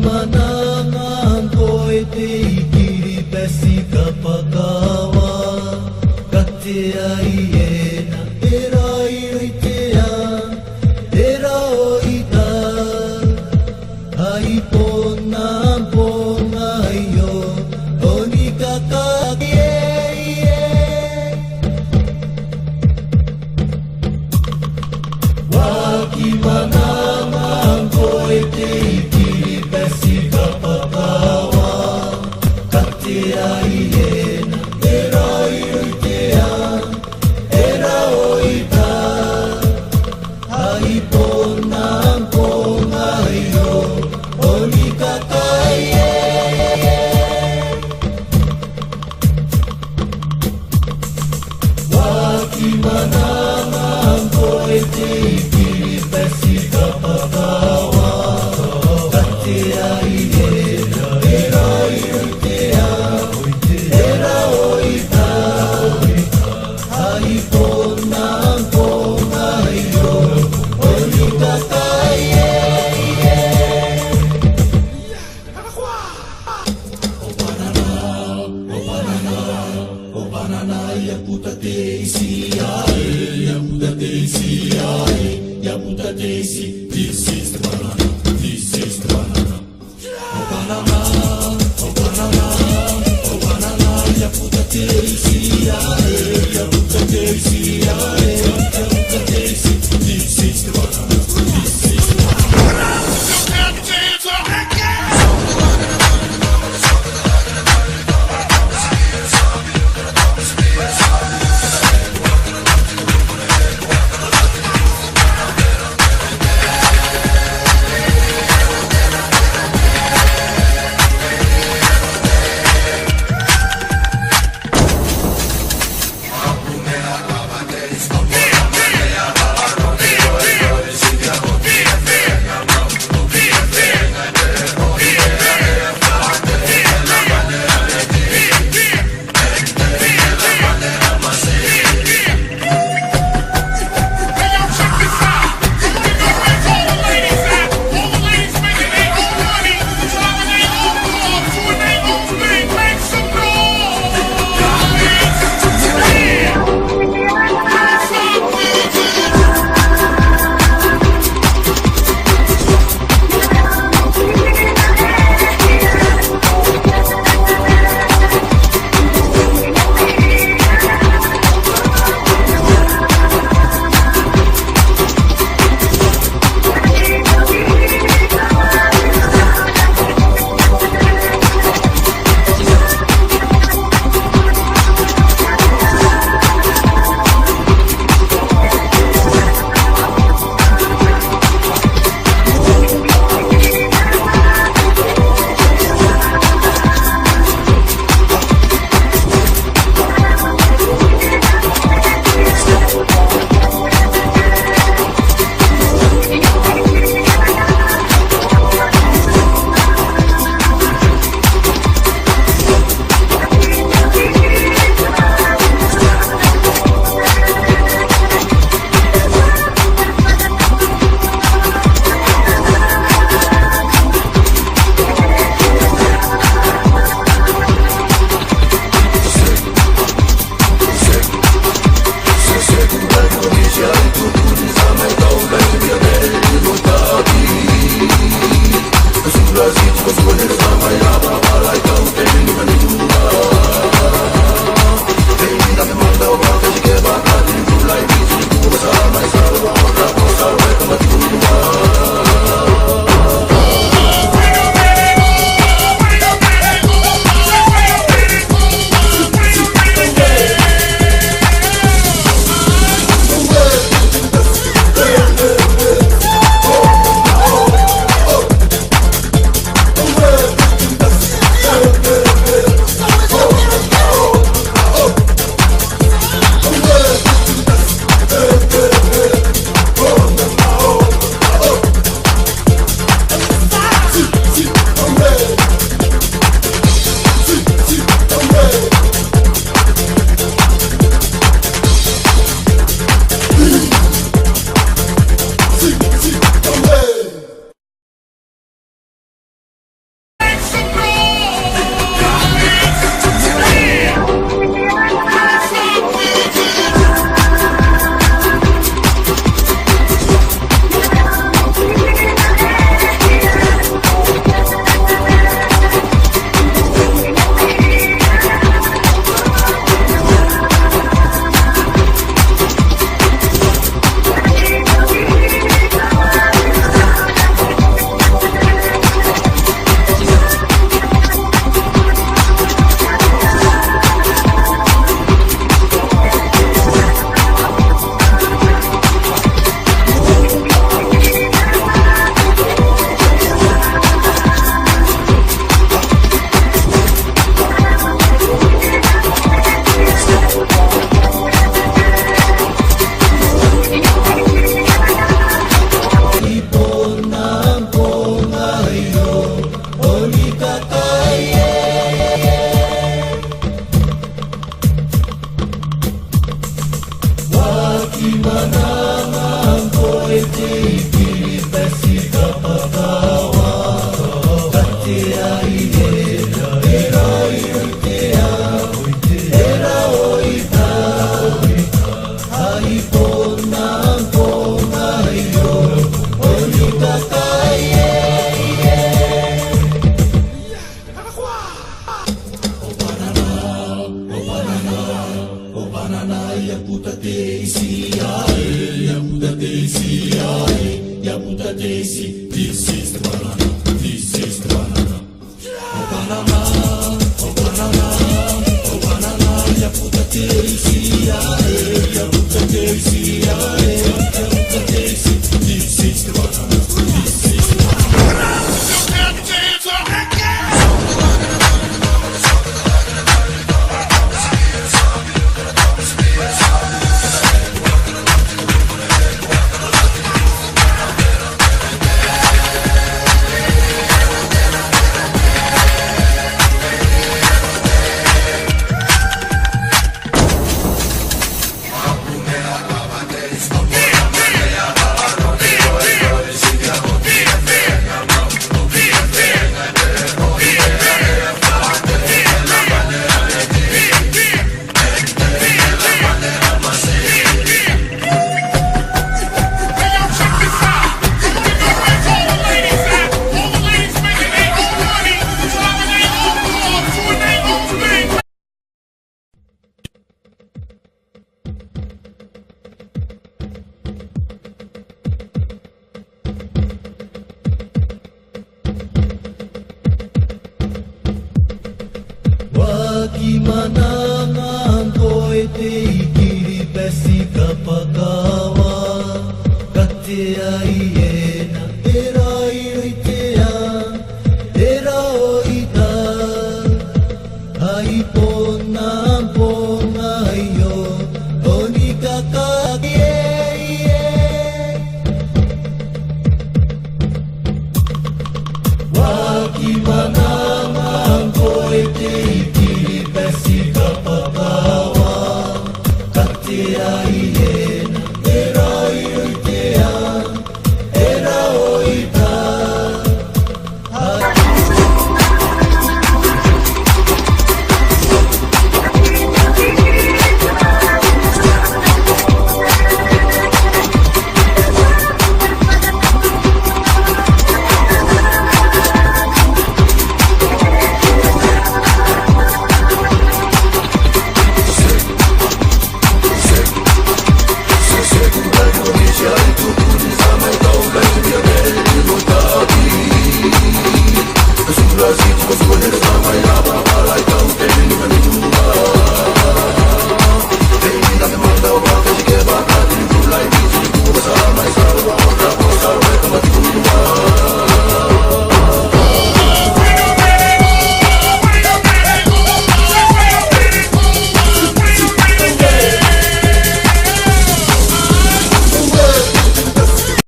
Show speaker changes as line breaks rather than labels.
manangan koe te ikiri pesi kapakawa Kate ai e na e rai oi te a e rao i ta Ai pona pona yo Oni kakaki Waki manangan koe te ikiri pesi kapakawa Kate ai e na e rai oi te e rao i ta Ai pona pona yo Oni kakai Waki manangan koe te ikiri pesi kapakawa Kate ai e na e rai oi te e rao i ta Ai pona pona yo Oni kakai Manangan ko'y tigiri besi kapagawa Katia iena era iritea era oita Ai pona pona yo onika kakie Waki manangan ko'y tigiri besi kapagawa Katia iena era iritea era oita Come on,